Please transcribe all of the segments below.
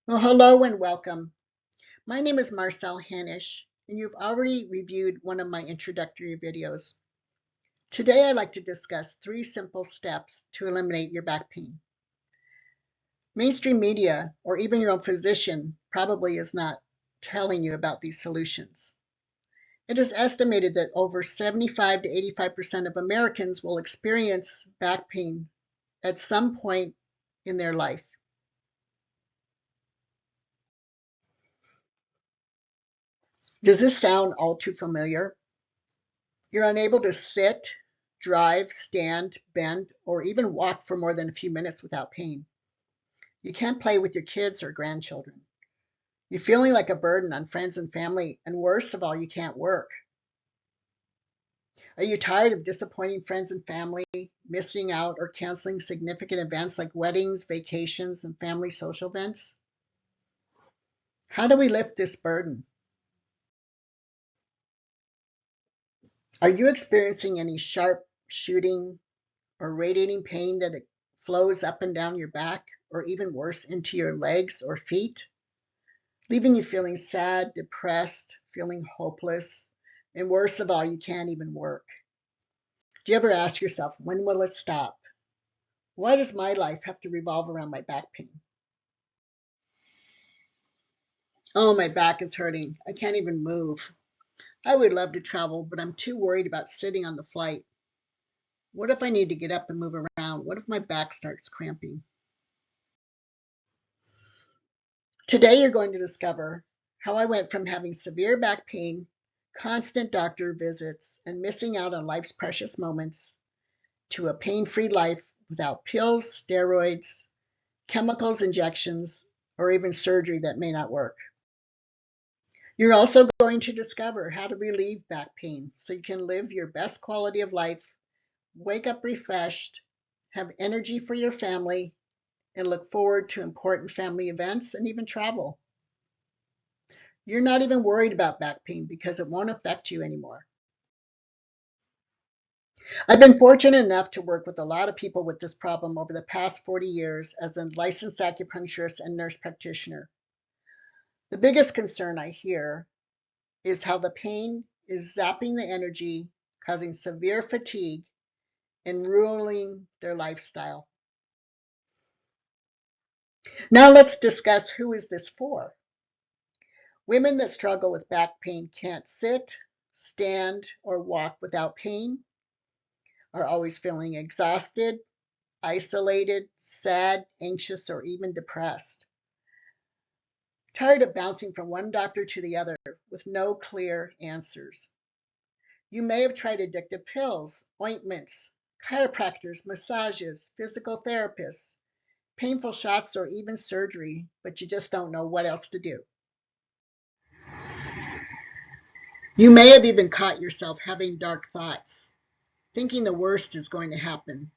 Well, hello and welcome. My name is Marcel Hanisch, and you've already reviewed one of my introductory videos. Today, I'd like to discuss 3 simple steps to eliminate your back pain. Mainstream media, or even your own physician, probably is not telling you about these solutions. It is estimated that over 75 to 85% of Americans will experience back pain at some point in their life. Does this sound all too familiar? You're unable to sit, drive, stand, bend, or even walk for more than a few minutes without pain. You can't play with your kids or grandchildren. You're feeling like a burden on friends and family, and worst of all, you can't work. Are you tired of disappointing friends and family, missing out, or canceling significant events like weddings, vacations, and family social events? How do we lift this burden? Are you experiencing any sharp shooting or radiating pain that it flows up and down your back, or even worse, into your legs or feet, leaving you feeling sad, depressed, feeling hopeless, and worst of all, you can't even work? Do you ever ask yourself, when will it stop? Why does my life have to revolve around my back pain? Oh, my back is hurting. I can't even move. I would love to travel, but I'm too worried about sitting on the flight. What if I need to get up and move around? What if my back starts cramping? Today, you're going to discover how I went from having severe back pain, constant doctor visits, and missing out on life's precious moments to a pain-free life without pills, steroids, chemicals, injections, or even surgery that may not work. You're also going to discover how to relieve back pain so you can live your best quality of life, wake up refreshed, have energy for your family, and look forward to important family events and even travel. You're not even worried about back pain because it won't affect you anymore. I've been fortunate enough to work with a lot of people with this problem over the past 40 years as a licensed acupuncturist and nurse practitioner. The biggest concern I hear is how the pain is zapping the energy, causing severe fatigue, and ruining their lifestyle. Now let's discuss who is this for. Women that struggle with back pain can't sit, stand, or walk without pain, are always feeling exhausted, isolated, sad, anxious, or even depressed. Tired of bouncing from one doctor to the other with no clear answers. You may have tried addictive pills, ointments, chiropractors, massages, physical therapists, painful shots, or even surgery, but you just don't know what else to do. You may have even caught yourself having dark thoughts, thinking the worst is going to happen,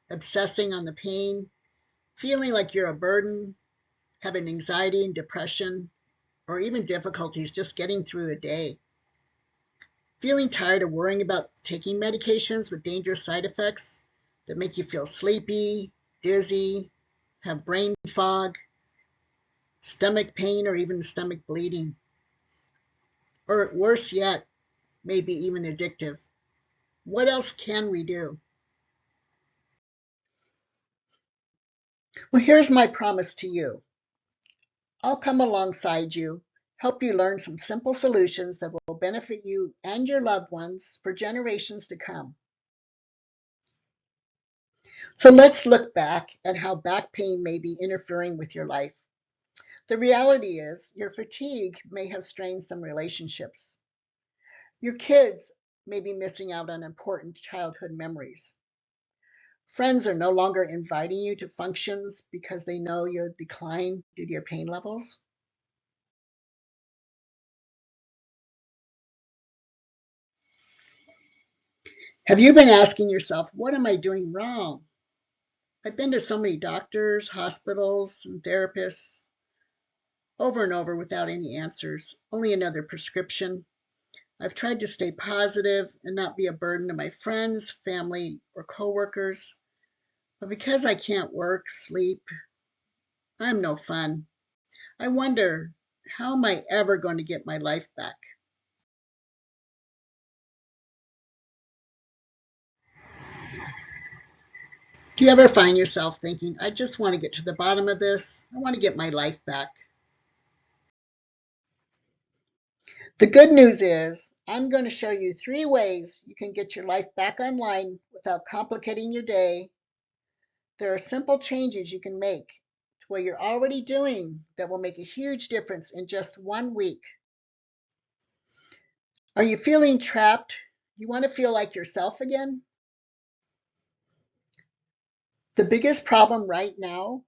obsessing on the pain, feeling like you're a burden, having anxiety and depression, or even difficulties just getting through a day. Feeling tired of worrying about taking medications with dangerous side effects that make you feel sleepy, dizzy, have brain fog, stomach pain, or even stomach bleeding. Or worse yet, maybe even addictive. What else can we do? Well, here's my promise to you. I'll come alongside you, help you learn some simple solutions that will benefit you and your loved ones for generations to come. So let's look back at how back pain may be interfering with your life. The reality is, your fatigue may have strained some relationships. Your kids may be missing out on important childhood memories. Friends are no longer inviting you to functions because they know you'll decline due to your pain levels. Have you been asking yourself, what am I doing wrong? I've been to so many doctors, hospitals, and therapists over and over without any answers, only another prescription. I've tried to stay positive and not be a burden to my friends, family, or coworkers, but because I can't work, sleep, I'm no fun. I wonder, how am I ever going to get my life back? Do you ever find yourself thinking, I just want to get to the bottom of this? I want to get my life back. The good news is, I'm going to show you 3 ways you can get your life back online without complicating your day. There are simple changes you can make to what you're already doing that will make a huge difference in just 1 week. Are you feeling trapped? You want to feel like yourself again? The biggest problem right now,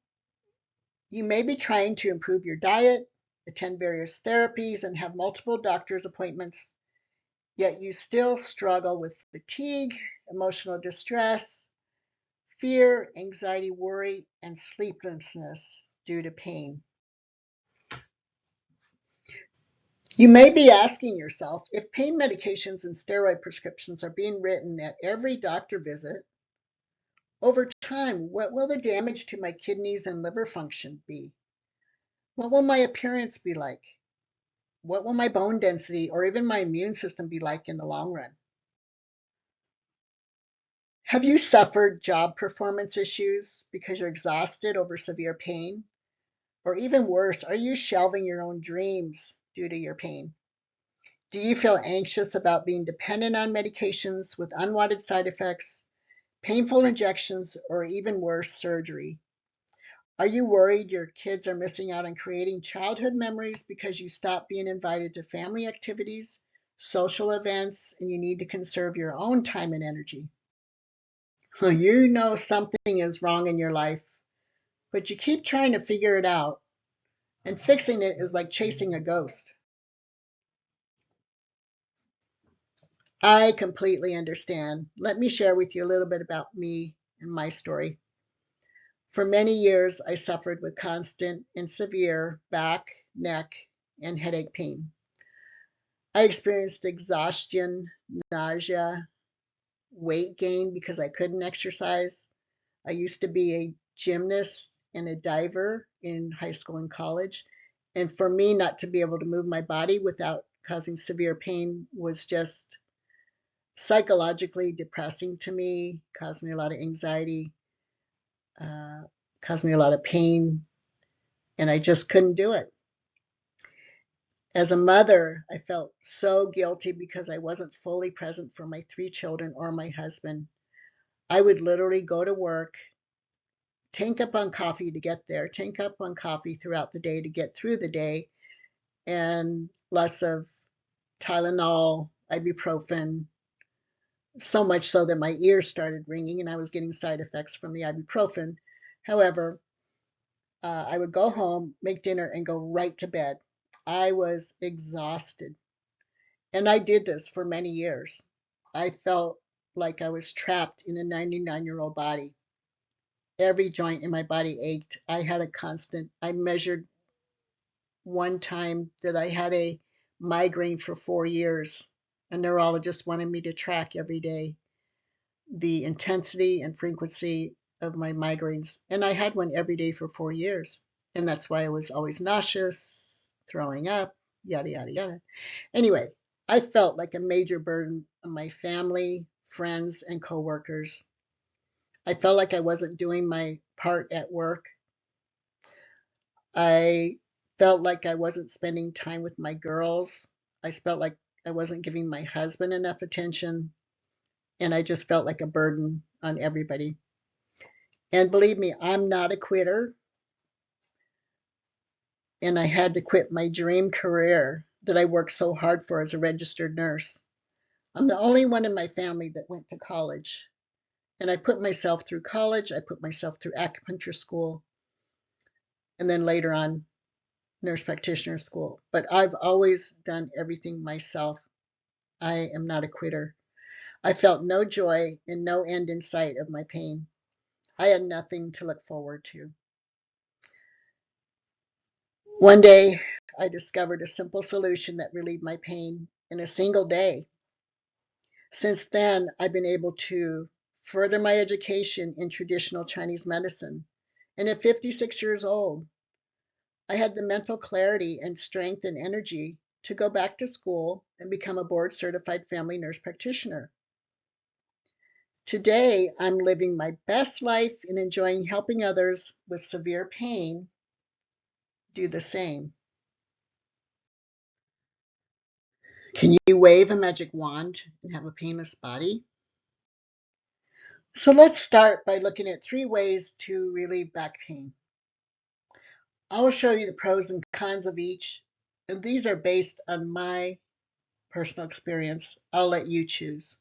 you may be trying to improve your diet, attend various therapies, and have multiple doctor's appointments, yet you still struggle with fatigue, emotional distress, fear, anxiety, worry, and sleeplessness due to pain. You may be asking yourself, if pain medications and steroid prescriptions are being written at every doctor visit, over time, what will the damage to my kidneys and liver function be? What will my appearance be like? What will my bone density or even my immune system be like in the long run? Have you suffered job performance issues because you're exhausted over severe pain? Or even worse, are you shelving your own dreams due to your pain? Do you feel anxious about being dependent on medications with unwanted side effects, painful injections, or even worse, surgery? Are you worried your kids are missing out on creating childhood memories because you stopped being invited to family activities, social events, and you need to conserve your own time and energy? Well, you know something is wrong in your life, but you keep trying to figure it out, and fixing it is like chasing a ghost. I completely understand. Let me share with you a little bit about me and my story. For many years, I suffered with constant and severe back, neck, and headache pain. I experienced exhaustion, nausea, weight gain because I couldn't exercise. I used to be a gymnast and a diver in high school and college. And for me, not to be able to move my body without causing severe pain was just psychologically depressing to me, caused me a lot of anxiety, uh, caused me a lot of pain, and I just couldn't do it. As a mother, I felt so guilty because I wasn't fully present for my 3 children or my husband. I would literally go to work, tank up on coffee to get there, tank up on coffee throughout the day to get through the day, and lots of Tylenol, ibuprofen, so much so that my ears started ringing and I was getting side effects from the ibuprofen. However, I would go home, make dinner, and go right to bed. I was exhausted. And I did this for many years. I felt like I was trapped in a 99-year-old body. Every joint in my body ached. I had a constant, I measured one time that I had a migraine for 4 years. A neurologist wanted me to track every day the intensity and frequency of my migraines. And I had one every day for 4 years. And that's why I was always nauseous, throwing up, yada, yada, yada. Anyway, I felt like a major burden on my family, friends, and coworkers. I felt like I wasn't doing my part at work. I felt like I wasn't spending time with my girls. I felt like I wasn't giving my husband enough attention. And I just felt like a burden on everybody. And believe me, I'm not a quitter. And I had to quit my dream career that I worked so hard for as a registered nurse. I'm the only one in my family that went to college. And I put myself through college, I put myself through acupuncture school, and then later on, nurse practitioner school. But I've always done everything myself. I am not a quitter. I felt no joy and no end in sight of my pain. I had nothing to look forward to. One day, I discovered a simple solution that relieved my pain in a single day. Since then, I've been able to further my education in traditional Chinese medicine. And at 56 years old, I had the mental clarity and strength and energy to go back to school and become a board certified family nurse practitioner. Today, I'm living my best life and enjoying helping others with severe pain do the same. Can you wave a magic wand and have a painless body? So let's start by looking at 3 ways to relieve back pain. I will show you the pros and cons of each, and these are based on my personal experience. I'll let you choose.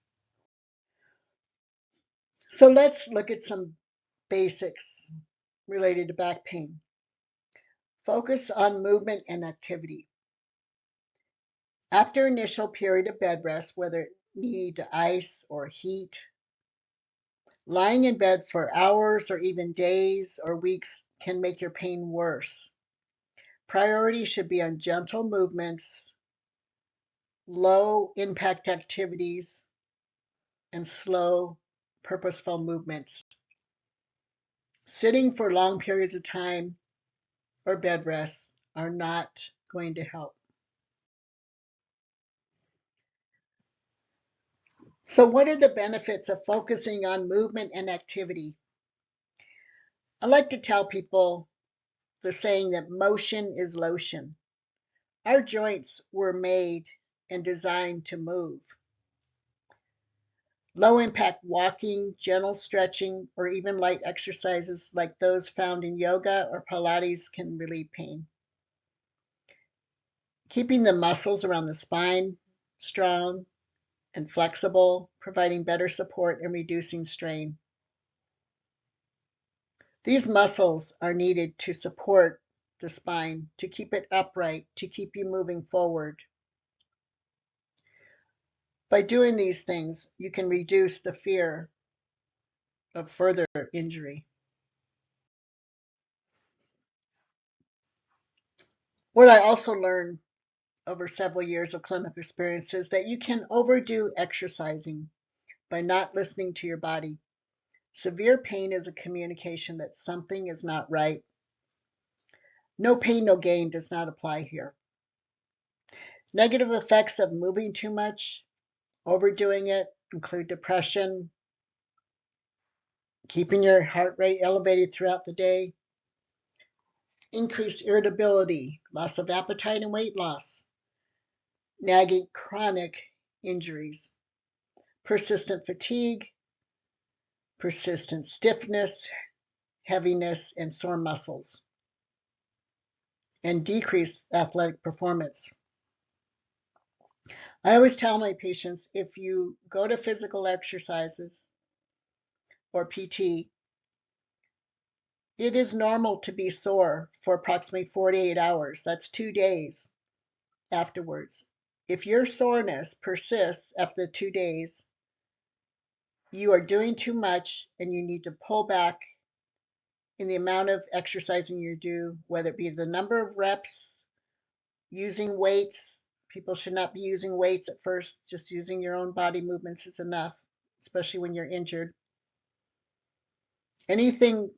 So let's look at some basics related to back pain. Focus on movement and activity. After initial period of bed rest, whether need to ice or heat, lying in bed for hours or even days or weeks can make your pain worse. Priority should be on gentle movements, low impact activities, and slow, purposeful movements. Sitting for long periods of time or bed rests are not going to help. So, what are the benefits of focusing on movement and activity? I like to tell people the saying that motion is lotion. Our joints were made and designed to move. Low impact walking, gentle stretching, or even light exercises like those found in yoga or Pilates can relieve pain. Keeping the muscles around the spine strong and flexible, providing better support and reducing strain. These muscles are needed to support the spine, to keep it upright, to keep you moving forward. By doing these things, you can reduce the fear of further injury. What I also learned over several years of clinical experience is that you can overdo exercising by not listening to your body. Severe pain is a communication that something is not right. No pain, no gain does not apply here. Negative effects of moving too much, overdoing it, include depression, keeping your heart rate elevated throughout the day, increased irritability, loss of appetite and weight loss, nagging chronic injuries, persistent fatigue, persistent stiffness, heaviness, and sore muscles, and decreased athletic performance. I always tell my patients if you go to physical exercises or PT, it is normal to be sore for approximately 48 hours. That's 2 days afterwards. If your soreness persists after 2 days, you are doing too much and you need to pull back in the amount of exercising you do, whether it be the number of reps, using weights. People should not be using weights at first. Just using your own body movements is enough, especially when you're injured. Anything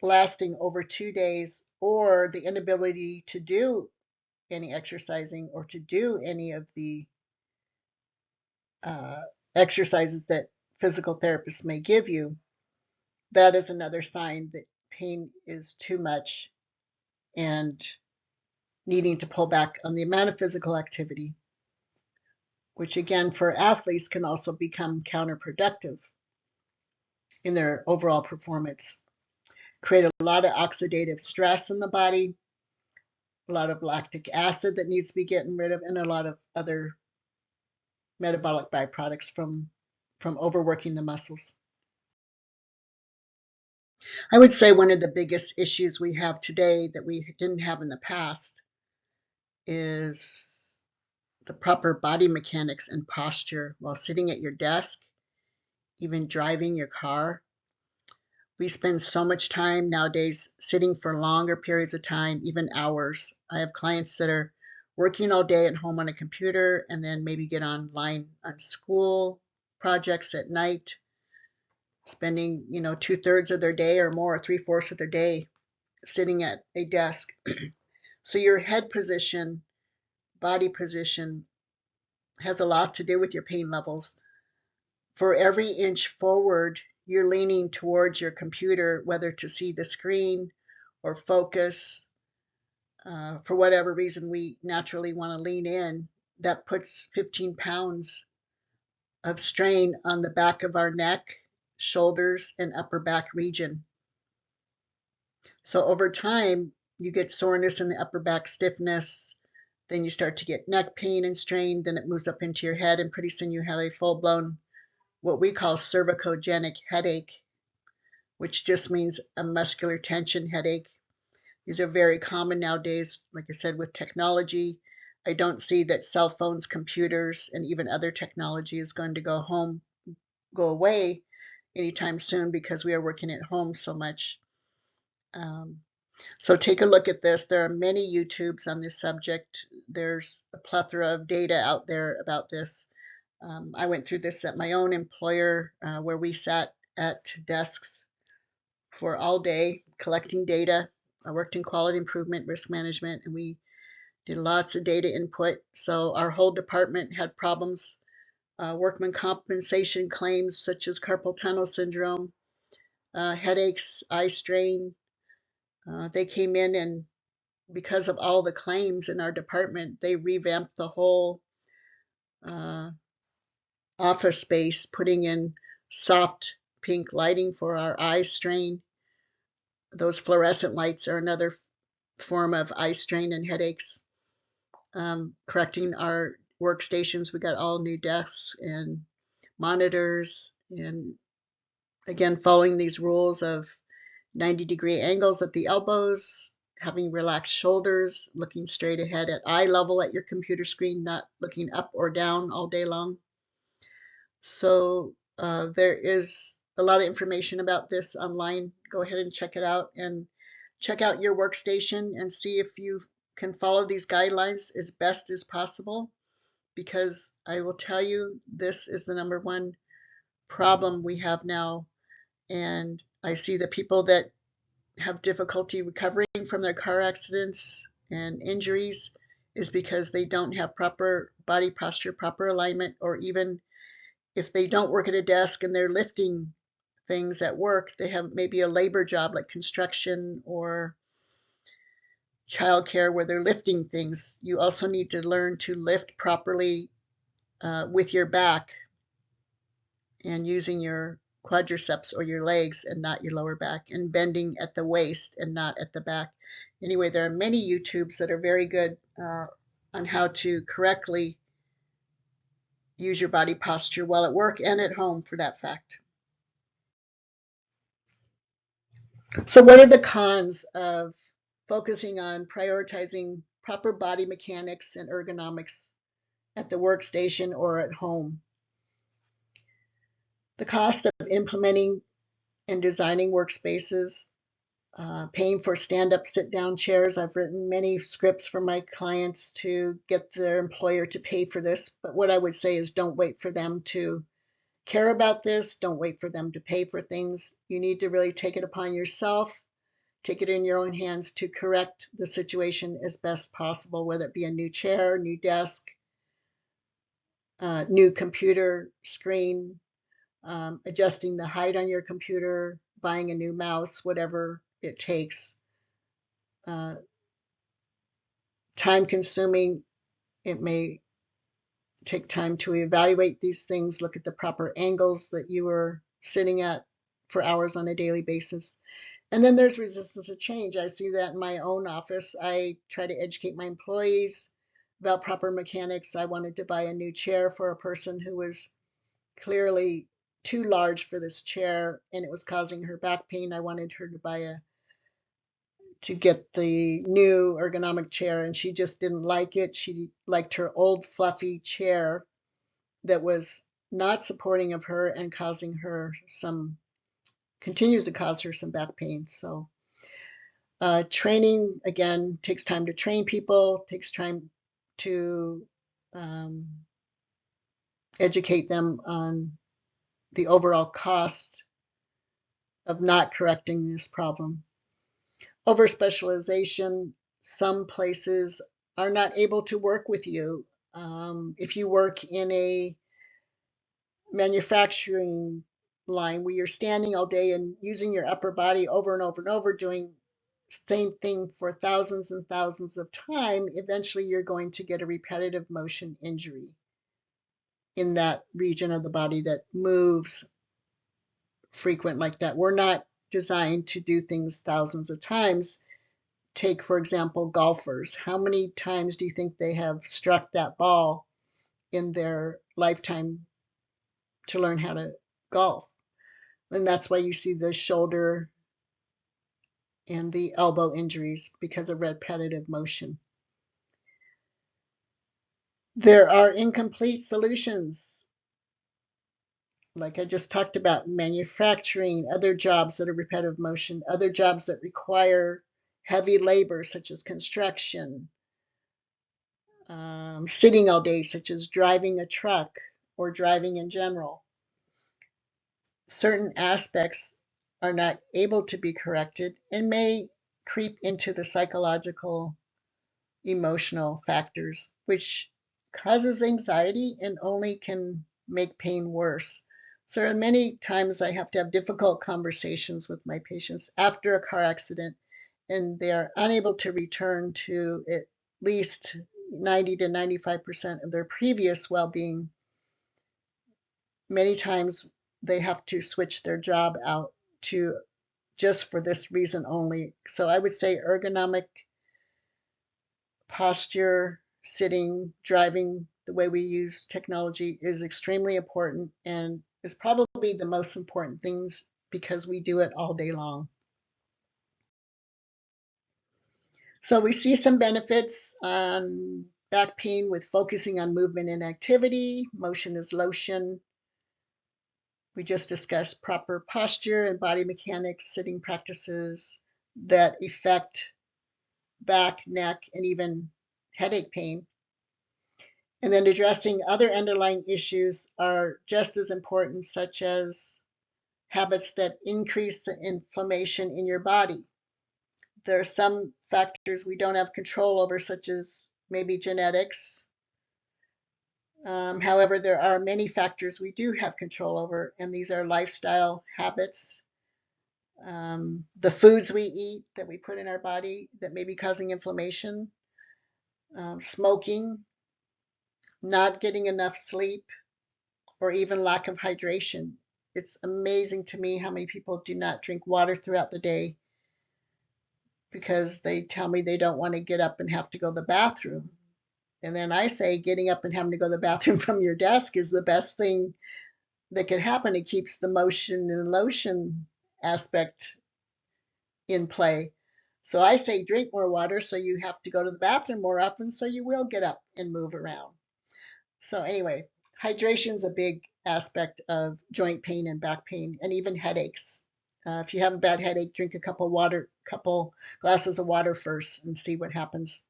lasting over 2 days or the inability to do any exercising or to do any of the uh, exercises that physical therapists may give you, that is another sign that pain is too much and needing to pull back on the amount of physical activity, which again for athletes can also become counterproductive in their overall performance. Create a lot of oxidative stress in the body, a lot of lactic acid that needs to be getting rid of, and a lot of other metabolic byproducts from overworking the muscles. I would say one of the biggest issues we have today that we didn't have in the past is the proper body mechanics and posture while sitting at your desk, even driving your car. We spend so much time nowadays sitting for longer periods of time, even hours. I have clients that are working all day at home on a computer and then maybe get online on school projects at night, spending, 2/3 of their day or more, 3/4 of their day sitting at a desk. So your head position, body position has a lot to do with your pain levels. For every inch forward, you're leaning towards your computer, whether to see the screen or focus. For whatever reason, we naturally want to lean in. That puts 15 pounds of strain on the back of our neck, shoulders, and upper back region. So over time, you get soreness in the upper back, stiffness, then you start to get neck pain and strain, then it moves up into your head, and pretty soon you have a full-blown, what we call cervicogenic headache, which just means a muscular tension headache. These are very common nowadays. Like I said, with technology, I don't see that cell phones, computers, and even other technology is going to go away anytime soon because we are working at home so much. So take a look at this. There are many YouTubes on this subject. There's a plethora of data out there about this. I went through this at my own employer where we sat at desks for all day collecting data. I worked in quality improvement, risk management, and we did lots of data input. So our whole department had problems, workman compensation claims such as carpal tunnel syndrome, headaches, eye strain. They came in, and because of all the claims in our department, they revamped the whole office space, putting in soft pink lighting for our eye strain. Those fluorescent lights are another form of eye strain and headaches. Correcting our workstations, we got all new desks and monitors, and again, following these rules of 90-degree angles at the elbows, having relaxed shoulders, looking straight ahead at eye level at your computer screen, not looking up or down all day long. So there is a lot of information about this online. Go ahead and check it out, and check out your workstation and see if you can follow these guidelines as best as possible, because I will tell you, this is the number one problem we have now. And I see the people that have difficulty recovering from their car accidents and injuries is because they don't have proper body posture, proper alignment, or even if they don't work at a desk and they're lifting things at work, they have maybe a labor job like construction or childcare where they're lifting things. You also need to learn to lift properly with your back and using your quadriceps or your legs and not your lower back, and bending at the waist and not at the back. Anyway, there are many YouTubes that are very good on how to correctly use your body posture while at work and at home, for that fact. So what are the cons of focusing on prioritizing proper body mechanics and ergonomics at the workstation or at home? The cost of implementing and designing workspaces, paying for stand-up, sit-down chairs. I've written many scripts for my clients to get their employer to pay for this, but what I would say is don't wait for them to care about this. Don't wait for them to pay for things. You need to really take it upon yourself, take it in your own hands to correct the situation as best possible, whether it be a new chair, new desk, new computer screen, adjusting the height on your computer, buying a new mouse, whatever it takes. Time consuming, it may take time to evaluate these things, look at the proper angles that you are sitting at for hours on a daily basis. And then there's resistance to change. I see that in my own office. I try to educate my employees about proper mechanics. I wanted to buy a new chair for a person who was clearly too large for this chair and it was causing her back pain. I wanted her to get the new ergonomic chair, and she just didn't like it. She liked her old fluffy chair that was not supporting of her and continues to cause her some back pain. So training, again, takes time to train people, takes time to educate them on the overall cost of not correcting this problem. over specialization. Some places are not able to work with you. If you work in a manufacturing line where you're standing all day and using your upper body over and over and over, doing same thing for thousands and thousands of time, eventually you're going to get a repetitive motion injury in that region of the body that moves frequent like that. We're not designed to do things thousands of times. Take, for example, golfers. How many times do you think they have struck that ball in their lifetime to learn how to golf? And that's why you see the shoulder and the elbow injuries, because of repetitive motion. There are incomplete solutions, like I just talked about, manufacturing, other jobs that are repetitive motion, other jobs that require heavy labor, such as construction, sitting all day, such as driving a truck or driving in general. Certain aspects are not able to be corrected and may creep into the psychological, emotional factors, which causes anxiety and only can make pain worse. So many times I have to have difficult conversations with my patients after a car accident, and they are unable to return to at least 90 to 95% of their previous well-being. Many times they have to switch their job out to just for this reason only. So I would say ergonomic posture, sitting, driving, the way we use technology is extremely important and is probably the most important things because we do it all day long. So we see some benefits on back pain with focusing on movement and activity. Motion is lotion. We just discussed proper posture and body mechanics, sitting practices that affect back, neck, and even headache pain. And then addressing other underlying issues are just as important, such as habits that increase the inflammation in your body. There are some factors we don't have control over, such as maybe genetics. However, there are many factors we do have control over, and these are lifestyle habits, the foods we eat that we put in our body that may be causing inflammation, smoking, not getting enough sleep, or even lack of hydration. It's amazing to me how many people do not drink water throughout the day because they tell me they don't want to get up and have to go to the bathroom. And then I say getting up and having to go to the bathroom from your desk is the best thing that could happen. It keeps the motion and lotion aspect in play. So I say drink more water so you have to go to the bathroom more often so you will get up and move around. So anyway, hydration is a big aspect of joint pain and back pain and even headaches. If you have a bad headache, drink a couple glasses of water first and see what happens.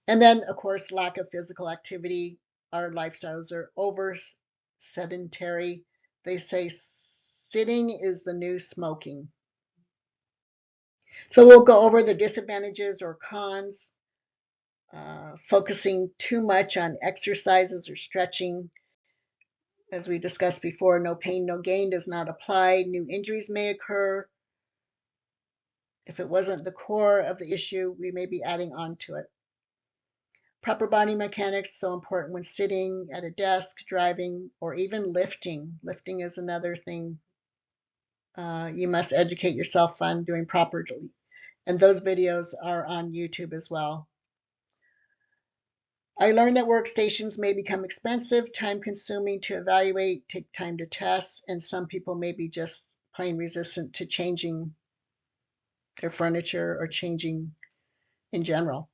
And then, of course, lack of physical activity. Our lifestyles are over sedentary. They say sitting is the new smoking. So we'll go over the disadvantages or cons. Focusing too much on exercises or stretching. As we discussed before, no pain, no gain does not apply. New injuries may occur. If it wasn't the core of the issue, we may be adding on to it. Proper body mechanics, so important when sitting at a desk, driving, or even lifting. Lifting is another thing you must educate yourself on doing properly. And those videos are on YouTube as well. I learned that workstations may become expensive, time-consuming to evaluate, take time to test, and some people may be just plain resistant to changing their furniture or changing in general.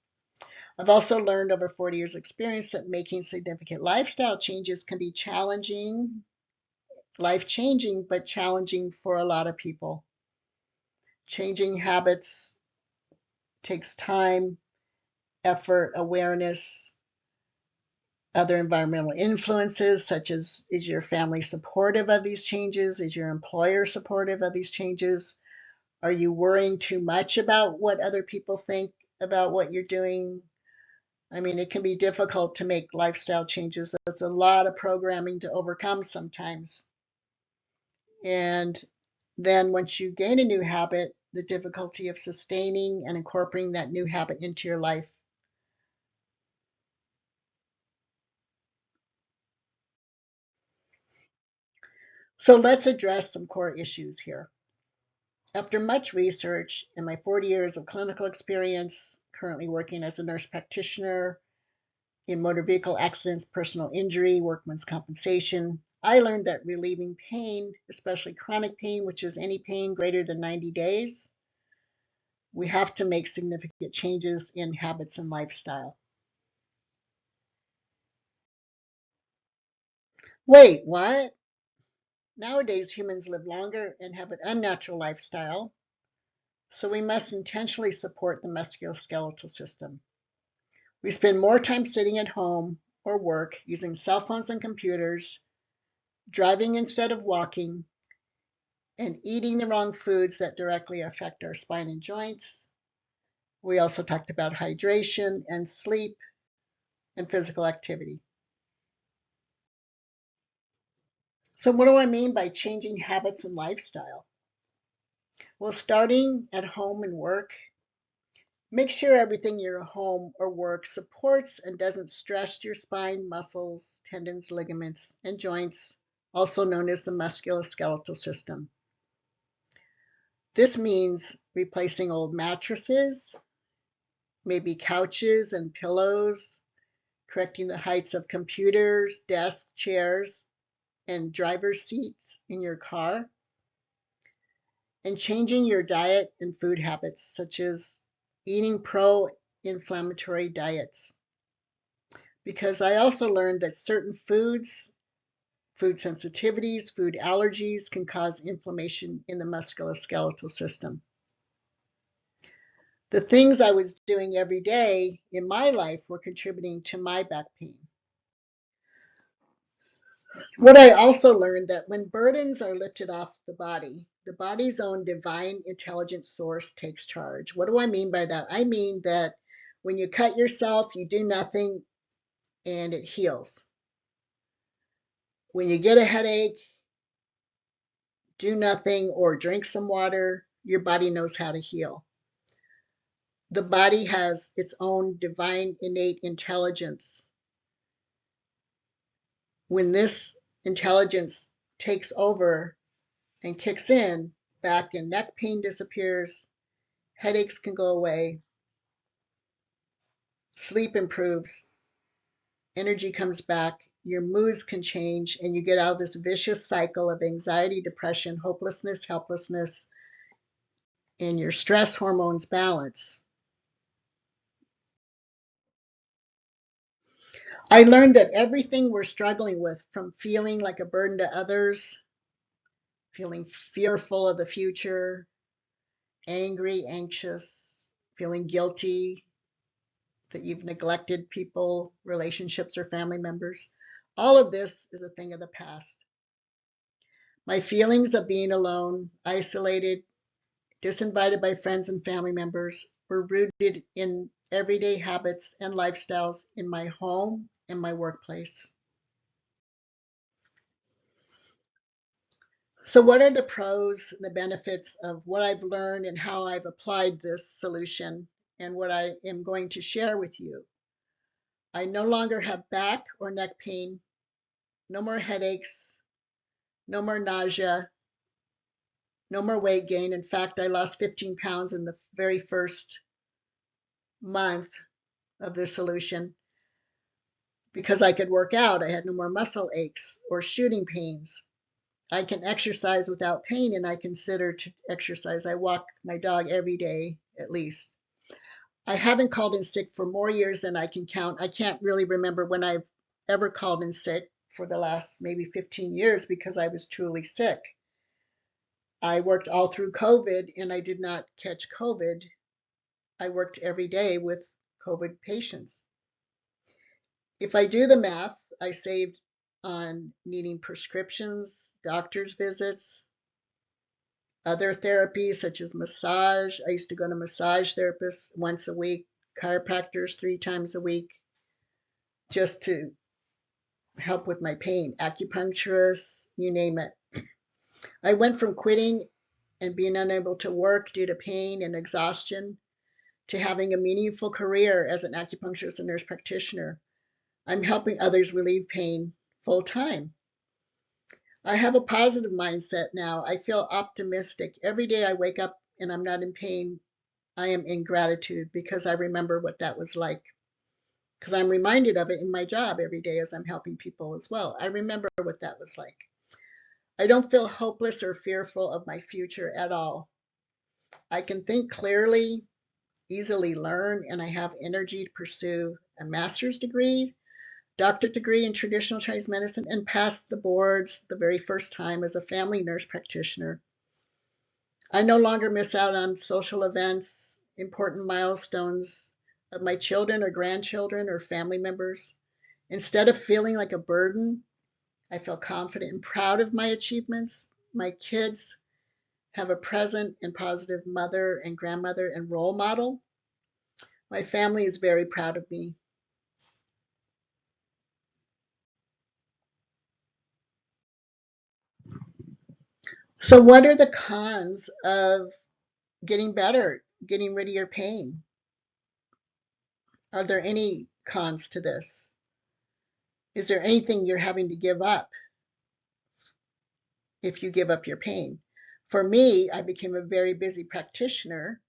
I've also learned over 40 years experience that making significant lifestyle changes can be challenging, life-changing, but challenging for a lot of people. Changing habits takes time, effort, awareness, other environmental influences, such as is your family supportive of these changes? Is your employer supportive of these changes? Are you worrying too much about what other people think about what you're doing? I mean, it can be difficult to make lifestyle changes. That's a lot of programming to overcome sometimes. And then once you gain a new habit, the difficulty of sustaining and incorporating that new habit into your life. So let's address some core issues here. After much research and my 40 years of clinical experience, currently working as a nurse practitioner in motor vehicle accidents, personal injury, workman's compensation, I learned that relieving pain, especially chronic pain, which is any pain greater than 90 days, we have to make significant changes in habits and lifestyle. Wait, what? Nowadays, humans live longer and have an unnatural lifestyle, so we must intentionally support the musculoskeletal system. We spend more time sitting at home or work using cell phones and computers, driving instead of walking, and eating the wrong foods that directly affect our spine and joints. We also talked about hydration and sleep and physical activity. So, what do I mean by changing habits and lifestyle? Well, starting at home and work, make sure everything in your home or work supports and doesn't stress your spine, muscles, tendons, ligaments, and joints, also known as the musculoskeletal system. This means replacing old mattresses, maybe couches and pillows, correcting the heights of computers, desks, chairs, and driver's seats in your car, and changing your diet and food habits, such as eating pro-inflammatory diets. Because I also learned that certain foods, food sensitivities, food allergies can cause inflammation in the musculoskeletal system. The things I was doing every day in my life were contributing to my back pain. What I also learned that when burdens are lifted off the body's own divine intelligence source takes charge. What do I mean by that? I mean that when you cut yourself, you do nothing and it heals. When you get a headache, do nothing or drink some water, your body knows how to heal. The body has its own divine innate intelligence. When this intelligence takes over and kicks in, back and neck pain disappears, headaches can go away, sleep improves, energy comes back, your moods can change, and you get out of this vicious cycle of anxiety, depression, hopelessness, helplessness, and your stress hormones balance. I learned that everything we're struggling with, from feeling like a burden to others, feeling fearful of the future, angry, anxious, feeling guilty that you've neglected people, relationships, or family members, all of this is a thing of the past. My feelings of being alone, isolated, disinvited by friends and family members were rooted in everyday habits and lifestyles in my home and my workplace. So, what are the pros and the benefits of what I've learned and how I've applied this solution and what I am going to share with you? I no longer have back or neck pain, no more headaches, no more nausea, no more weight gain. In fact, I lost 15 pounds in the very first month of this solution because I could work out. I had no more muscle aches or shooting pains. I can exercise without pain, and I consider to exercise. I walk my dog every day at least. I haven't called in sick for more years than I can count. I can't really remember when I've ever called in sick for the last maybe 15 years because I was truly sick. I worked all through COVID and I did not catch COVID. I worked every day with COVID patients. If I do the math, I saved on needing prescriptions, doctor's visits, Other therapies such as massage. I used to go to massage therapists once a week, chiropractors 3 times a week, just to help with my pain, acupuncturists, you name it. I went from quitting and being unable to work due to pain and exhaustion to having a meaningful career as an acupuncturist and nurse practitioner. I'm helping others relieve pain full time. I have a positive mindset now. I feel optimistic. Every day I wake up and I'm not in pain, I am in gratitude because I remember what that was like. Because I'm reminded of it in my job every day as I'm helping people as well. I remember what that was like. I don't feel hopeless or fearful of my future at all. I can think clearly, easily learn, and I have energy to pursue a master's degree, doctorate degree in traditional Chinese medicine, and passed the boards the very first time as a family nurse practitioner. I no longer miss out on social events, important milestones of my children or grandchildren or family members. Instead of feeling like a burden, I feel confident and proud of my achievements. My kids have a present and positive mother and grandmother and role model. My family is very proud of me. So, what are the cons of getting better, getting rid of your pain? Are there any cons to this? Is there anything you're having to give up if you give up your pain? For me, I became a very busy practitioner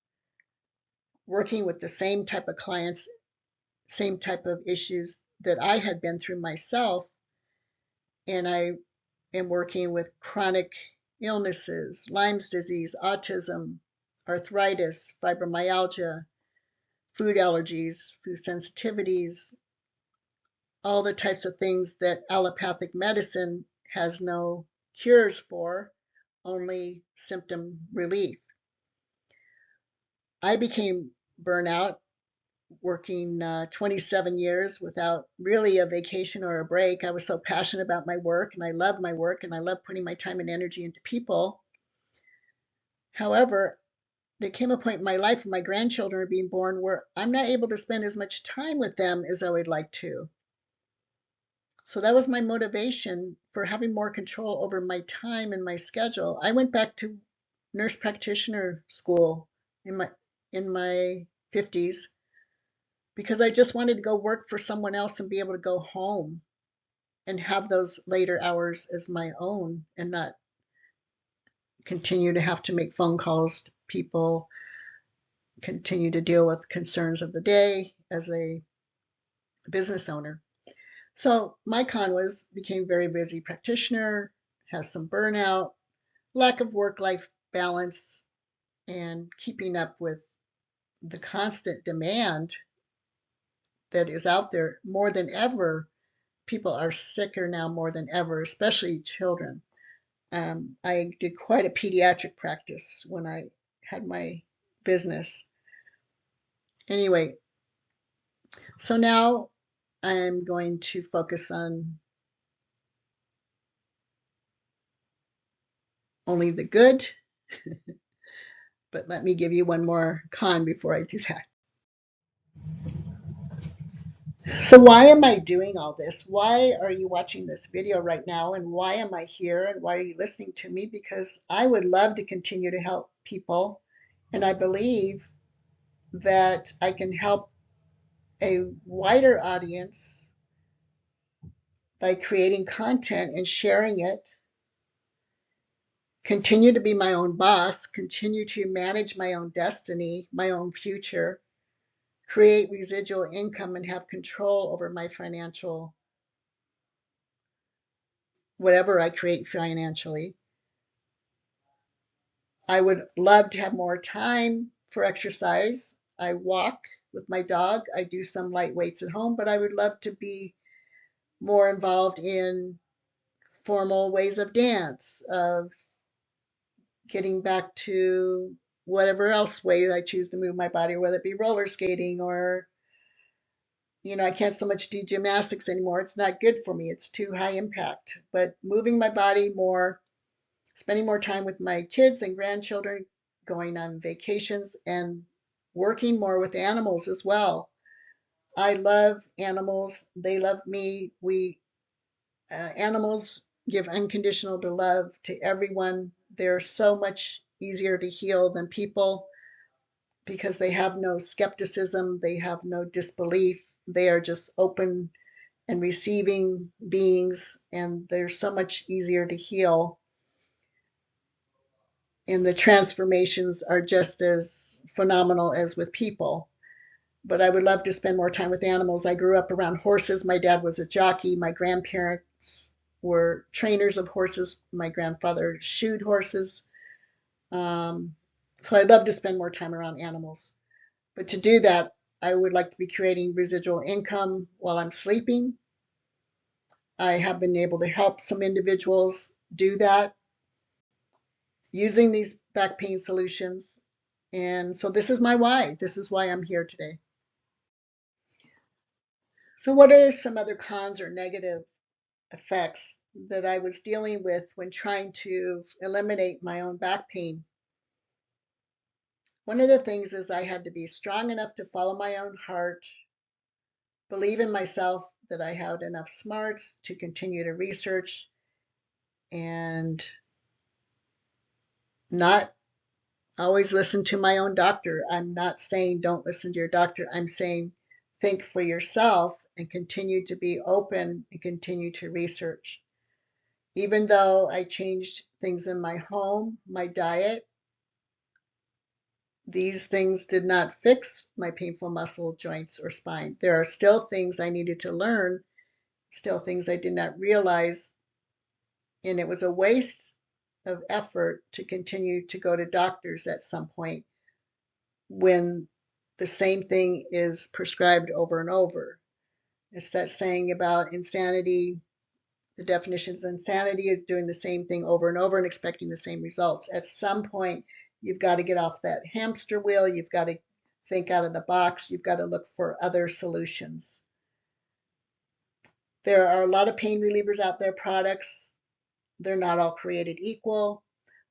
working with the same type of clients, same type of issues that I had been through myself. And I am working with chronic illnesses, Lyme's disease, autism, arthritis, fibromyalgia, food allergies, food sensitivities, all the types of things that allopathic medicine has no cures for, only symptom relief. I became burnout working 27 years without really a vacation or a break. I was so passionate about my work and I love my work and I love putting my time and energy into people. However, there came a point in my life when my grandchildren are being born where I'm not able to spend as much time with them as I would like to. So that was my motivation for having more control over my time and my schedule. I went back to nurse practitioner school in my 50s because I just wanted to go work for someone else and be able to go home and have those later hours as my own and not continue to have to make phone calls to people, continue to deal with concerns of the day as a business owner. So my con was became very busy practitioner, has some burnout, lack of work-life balance, and keeping up with the constant demand that is out there more than ever. People are sicker now more than ever, especially children. I did quite a pediatric practice when I had my business. Anyway, so now I'm going to focus on only the good, but let me give you one more con before I do that. So why am I doing all this? Why are you watching this video right now? And why am I here? And why are you listening to me? Because I would love to continue to help people. And I believe that I can help a wider audience by creating content and sharing it, continue to be my own boss, continue to manage my own destiny, my own future, create residual income and have control over my financial, whatever I create financially. I would love to have more time for exercise. I walk with my dog. I do some light weights at home, but I would love to be more involved in formal ways of dance, of getting back to whatever else way I choose to move my body, whether it be roller skating or, I can't so much do gymnastics anymore. It's not good for me. It's too high impact. But moving my body more spending more time with my kids and grandchildren, going on vacations, and working more with animals as well. I love animals. They love me. Animals give unconditional love to everyone. They're so much easier to heal than people because they have no skepticism, they have no disbelief. They are just open and receiving beings, and they're so much easier to heal. And the transformations are just as phenomenal as with people. But I would love to spend more time with animals. I grew up around horses. My dad was a jockey. My grandparents were trainers of horses. My grandfather shoed horses. So I'd love to spend more time around animals. But to do that, I would like to be creating residual income while I'm sleeping. I have been able to help some individuals do that using these back pain solutions. And so this is my why. This is why I'm here today. So what are some other cons or negative effects that I was dealing with when trying to eliminate my own back pain? One of the things is I had to be strong enough to follow my own heart, believe in myself that I had enough smarts to continue to research, and not always listen to my own doctor. I'm not saying don't listen to your doctor. I'm saying think for yourself and continue to be open and continue to research. Even though I changed things in my home, my diet, these things did not fix my painful muscle, joints, or spine. There are still things I needed to learn, still things I did not realize, and it was a waste of effort to continue to go to doctors at some point when the same thing is prescribed over and over. It's that saying about insanity. The definition of insanity is doing the same thing over and over and expecting the same results. At some point, you've got to get off that hamster wheel. You've got to think out of the box. You've got to look for other solutions. There are a lot of pain relievers out there, products. They're not all created equal.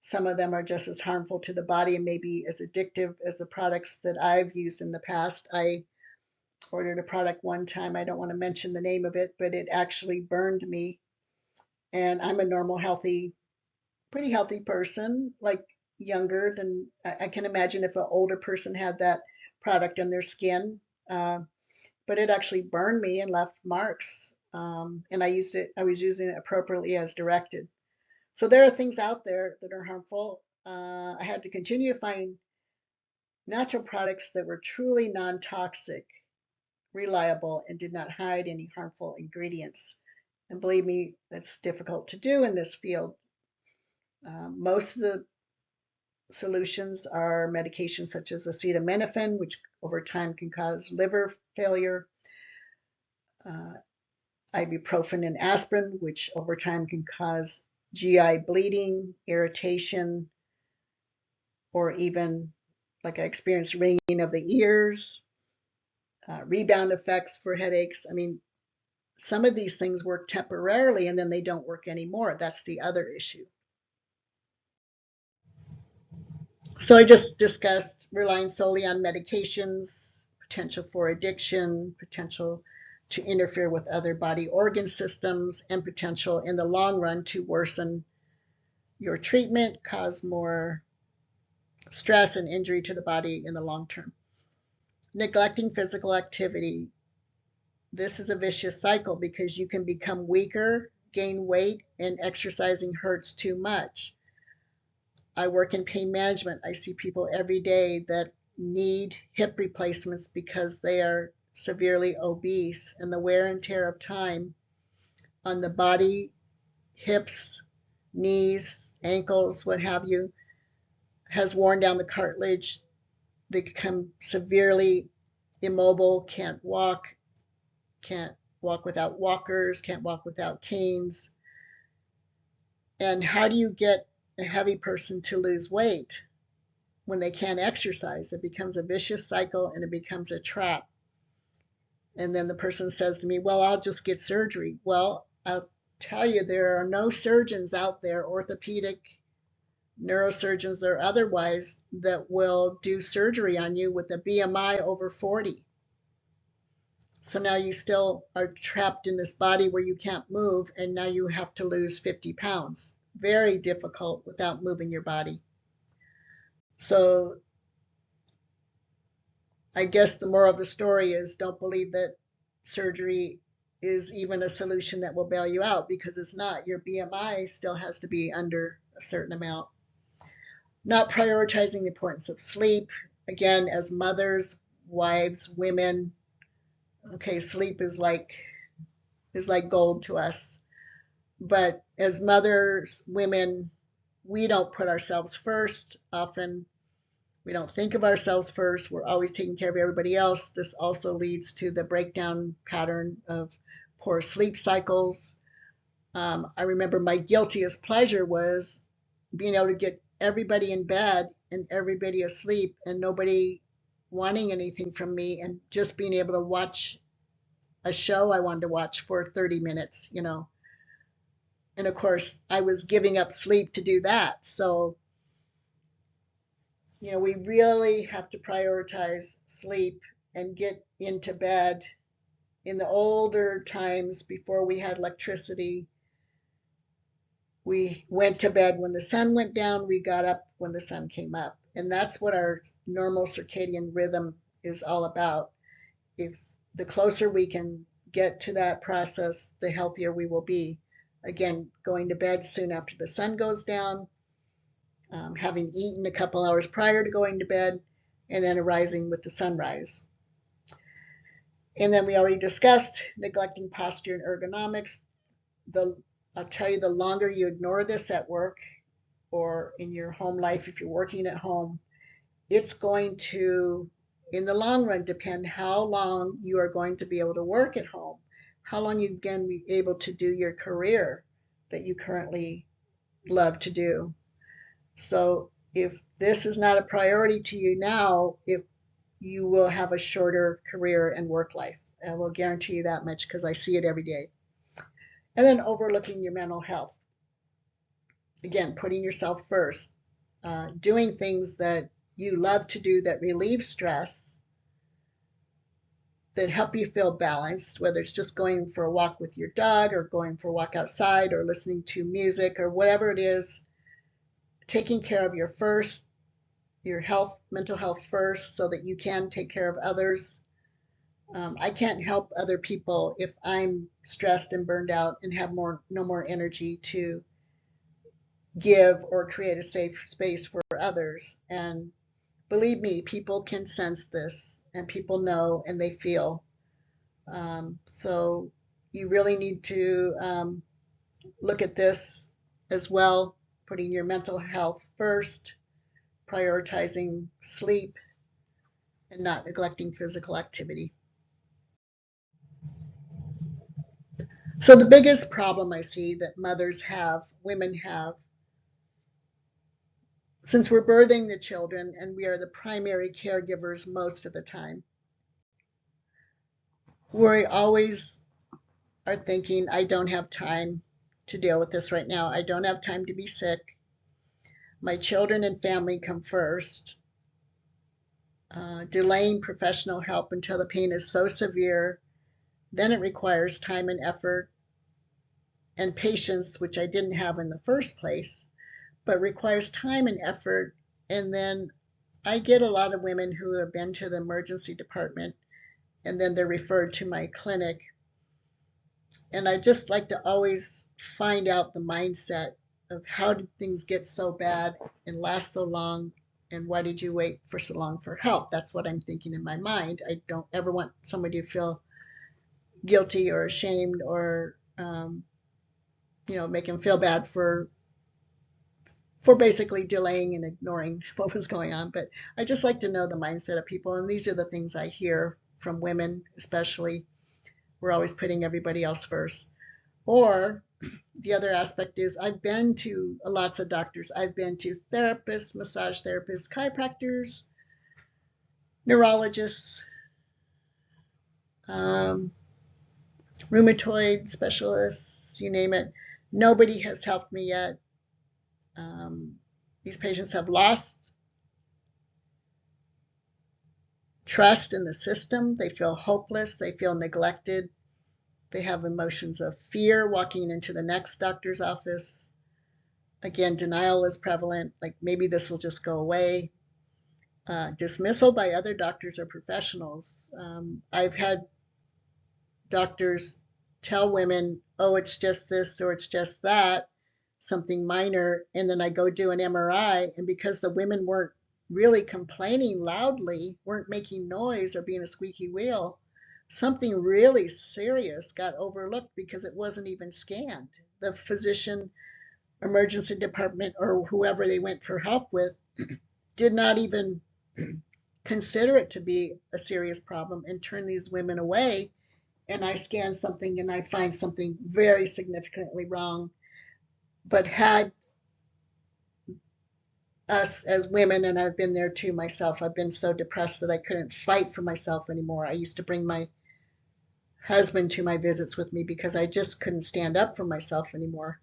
Some of them are just as harmful to the body and maybe as addictive as the products that I've used in the past. I ordered a product one time. I don't want to mention the name of it, but it actually burned me. And I'm a normal, healthy, pretty healthy person, like younger than I can imagine if an older person had that product on their skin. But it actually burned me and left marks. And I was using it appropriately as directed. So there are things out there that are harmful. I had to continue to find natural products that were truly non-toxic, reliable, and did not hide any harmful ingredients. And believe me, that's difficult to do in this field. Most of the solutions are medications such as acetaminophen, which over time can cause liver failure, ibuprofen and aspirin, which over time can cause GI bleeding, irritation, or even, like I experienced, ringing of the ears, rebound effects for headaches. I mean, some of these things work temporarily and then they don't work anymore. That's the other issue. So I just discussed relying solely on medications, potential for addiction, potential to interfere with other body organ systems, and potential in the long run to worsen your treatment, cause more stress and injury to the body in the long term. Neglecting physical activity. This is a vicious cycle because you can become weaker, gain weight, and exercising hurts too much. I work in pain management. I see people every day that need hip replacements because they are severely obese, and the wear and tear of time on the body, hips, knees, ankles, what have you, has worn down the cartilage. They become severely immobile, can't walk without walkers, can't walk without canes. And how do you get a heavy person to lose weight when they can't exercise? It becomes a vicious cycle and it becomes a trap. And then the person says to me, well, I'll just get surgery. Well, I'll tell you, there are no surgeons out there, orthopedic neurosurgeons or otherwise, that will do surgery on you with a BMI over 40. So now you still are trapped in this body where you can't move, and now you have to lose 50 pounds. Very difficult without moving your body. So I guess the moral of the story is, don't believe that surgery is even a solution that will bail you out, because it's not. Your BMI still has to be under a certain amount. Not prioritizing the importance of sleep. Again, as mothers, wives, women, okay, sleep is like gold to us. But as mothers, women, we don't put ourselves first. Often we don't think of ourselves first. We're always taking care of everybody else. This also leads to the breakdown pattern of poor sleep cycles. I remember my guiltiest pleasure was being able to get everybody in bed and everybody asleep and nobody wanting anything from me, and just being able to watch a show I wanted to watch for 30 minutes, And of course, I was giving up sleep to do that. So, we really have to prioritize sleep and get into bed. In the older times, before we had electricity, we went to bed when the sun went down, we got up when the sun came up. And that's what our normal circadian rhythm is all about. If the closer we can get to that process, the healthier we will be. Again, going to bed soon after the sun goes down, having eaten a couple hours prior to going to bed, and then arising with the sunrise. And then we already discussed neglecting posture and ergonomics. I'll tell you, the longer you ignore this at work or in your home life, if you're working at home, it's going to, in the long run, depend how long you are going to be able to work at home, how long you can be able to do your career that you currently love to do. So if this is not a priority to you now, you will have a shorter career and work life. I will guarantee you that much, because I see it every day. And then overlooking your mental health. Again, putting yourself first, doing things that you love to do that relieve stress, that help you feel balanced, whether it's just going for a walk with your dog or going for a walk outside or listening to music or whatever it is. Taking care of your health, mental health first, so that you can take care of others. I can't help other people if I'm stressed and burned out and have no more energy to give or create a safe space for others. And believe me, people can sense this, and people know, and they feel. So you really need to look at this as well, putting your mental health first, prioritizing sleep, and not neglecting physical activity. So the biggest problem I see that mothers have, women have, since we're birthing the children and we are the primary caregivers most of the time, we always are thinking, I don't have time to deal with this right now. I don't have time to be sick. My children and family come first. Delaying professional help until the pain is so severe, then it requires time and effort and patience, which I didn't have in the first place, but requires time and effort. And then I get a lot of women who have been to the emergency department, and then they're referred to my clinic. And I just like to always find out the mindset of, how did things get so bad and last so long, and why did you wait for so long for help? That's what I'm thinking in my mind. I don't ever want somebody to feel guilty or ashamed or make them feel bad for basically delaying and ignoring what was going on. But I just like to know the mindset of people, and these are the things I hear from women especially. We're always putting everybody else first. Or the other aspect is, I've been to lots of doctors. I've been to therapists, massage therapists, chiropractors, neurologists, rheumatoid specialists, you name it. Nobody has helped me yet. These patients have lost trust in the system. They feel hopeless. They feel neglected. They have emotions of fear walking into the next doctor's office. Again, denial is prevalent, like maybe this will just go away. Dismissal by other doctors or professionals. I've had doctors tell women, oh, it's just this or it's just that, something minor, and then I go do an MRI, and because the women weren't really complaining loudly, weren't making noise or being a squeaky wheel, something really serious got overlooked because it wasn't even scanned. The physician, emergency department, or whoever they went for help with did not even consider it to be a serious problem and turn these women away. And I scan something and I find something very significantly wrong. But had us as women, and I've been there too myself, I've been so depressed that I couldn't fight for myself anymore. I used to bring my husband to my visits with me because I just couldn't stand up for myself anymore.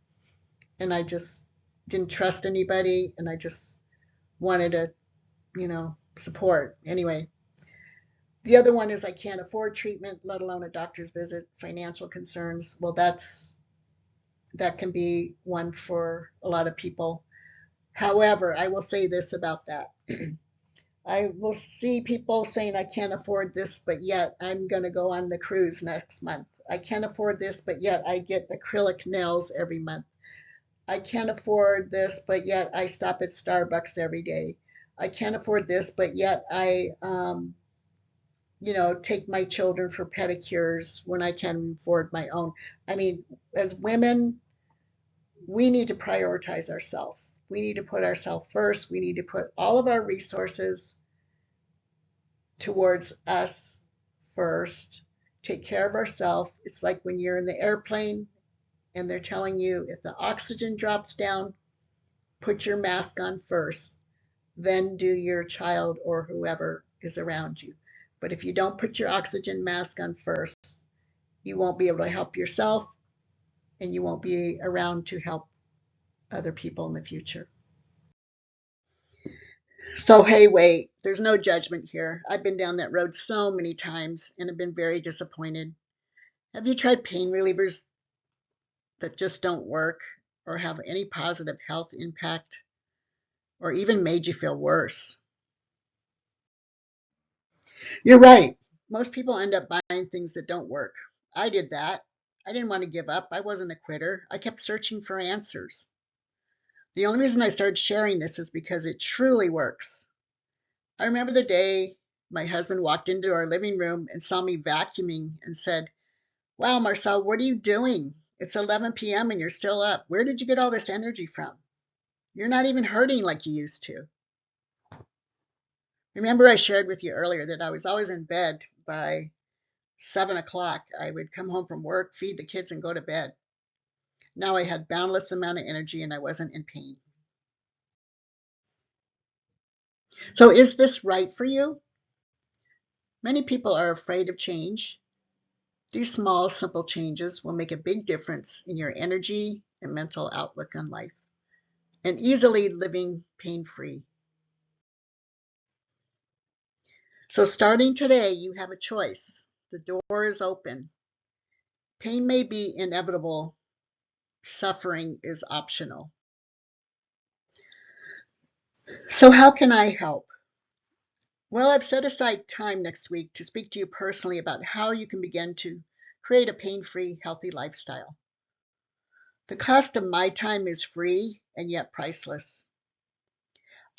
And I just didn't trust anybody, and I just wanted to, support. Anyway, the other one is I can't afford treatment, let alone a doctor's visit, financial concerns. Well, that can be one for a lot of people. However, I will say this about that. I will see people saying, I can't afford this, but yet I'm going to go on the cruise next month. I can't afford this, but yet I get acrylic nails every month. I can't afford this, but yet I stop at Starbucks every day. I can't afford this, but yet I, take my children for pedicures when I can afford my own. I mean, as women, we need to prioritize ourselves. We need to put ourselves first. We need to put all of our resources towards us first. Take care of ourselves. It's like when you're in the airplane and they're telling you if the oxygen drops down, put your mask on first, then do your child or whoever is around you. But if you don't put your oxygen mask on first, you won't be able to help yourself and you won't be around to help other people in the future. So, hey, wait, there's no judgment here. I've been down that road so many times and have been very disappointed. Have you tried pain relievers that just don't work or have any positive health impact or even made you feel worse? You're right. Most people end up buying things that don't work. I did that. I didn't want to give up. I wasn't a quitter. I kept searching for answers. The only reason I started sharing this is because it truly works. I remember the day my husband walked into our living room and saw me vacuuming and said, wow, Marcel, what are you doing? It's 11 p.m. and you're still up. Where did you get all this energy from? You're not even hurting like you used to. Remember, I shared with you earlier that I was always in bed by 7 o'clock. I would come home from work, feed the kids, and go to bed. Now I had boundless amount of energy and I wasn't in pain. So is this right for you? Many people are afraid of change. These small, simple changes will make a big difference in your energy and mental outlook on life and easily living pain-free. So starting today, you have a choice. The door is open. Pain may be inevitable. Suffering is optional. So how can I help? Well, I've set aside time next week to speak to you personally about how you can begin to create a pain-free, healthy lifestyle. The cost of my time is free and yet priceless.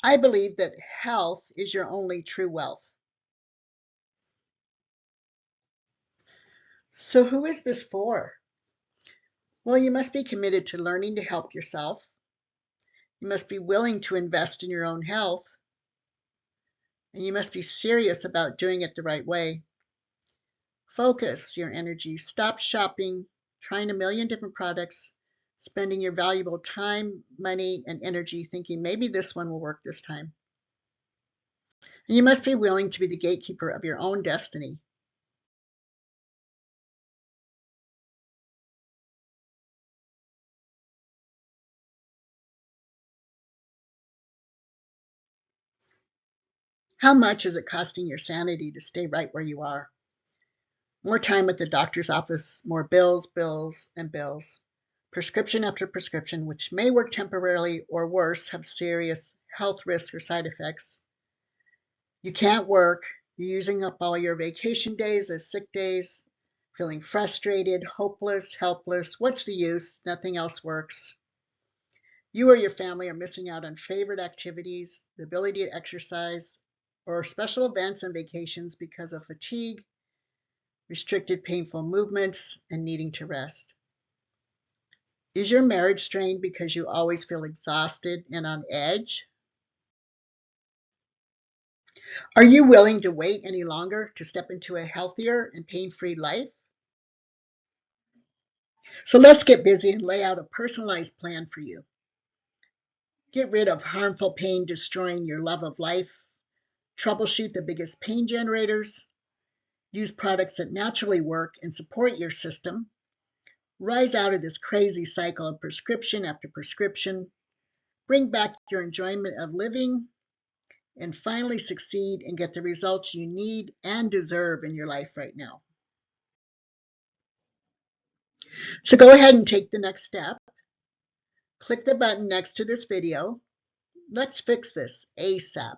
I believe that health is your only true wealth. So who is this for? Well, you must be committed to learning to help yourself. You must be willing to invest in your own health. And you must be serious about doing it the right way. Focus your energy. Stop shopping, trying a million different products, spending your valuable time, money, and energy thinking maybe this one will work this time. And you must be willing to be the gatekeeper of your own destiny. How much is it costing your sanity to stay right where you are? More time at the doctor's office, more bills, bills, and bills. Prescription after prescription, which may work temporarily or worse, have serious health risks or side effects. You can't work. You're using up all your vacation days as sick days, feeling frustrated, hopeless, helpless. What's the use? Nothing else works. You or your family are missing out on favorite activities, the ability to exercise, or special events and vacations because of fatigue, restricted painful movements, and needing to rest. Is your marriage strained because you always feel exhausted and on edge? Are you willing to wait any longer to step into a healthier and pain-free life? So let's get busy and lay out a personalized plan for you. Get rid of harmful pain destroying your love of life. Troubleshoot the biggest pain generators. Use products that naturally work and support your system. Rise out of this crazy cycle of prescription after prescription. Bring back your enjoyment of living, and finally succeed and get the results you need and deserve in your life right now. So go ahead and take the next step. Click the button next to this video. Let's fix this ASAP.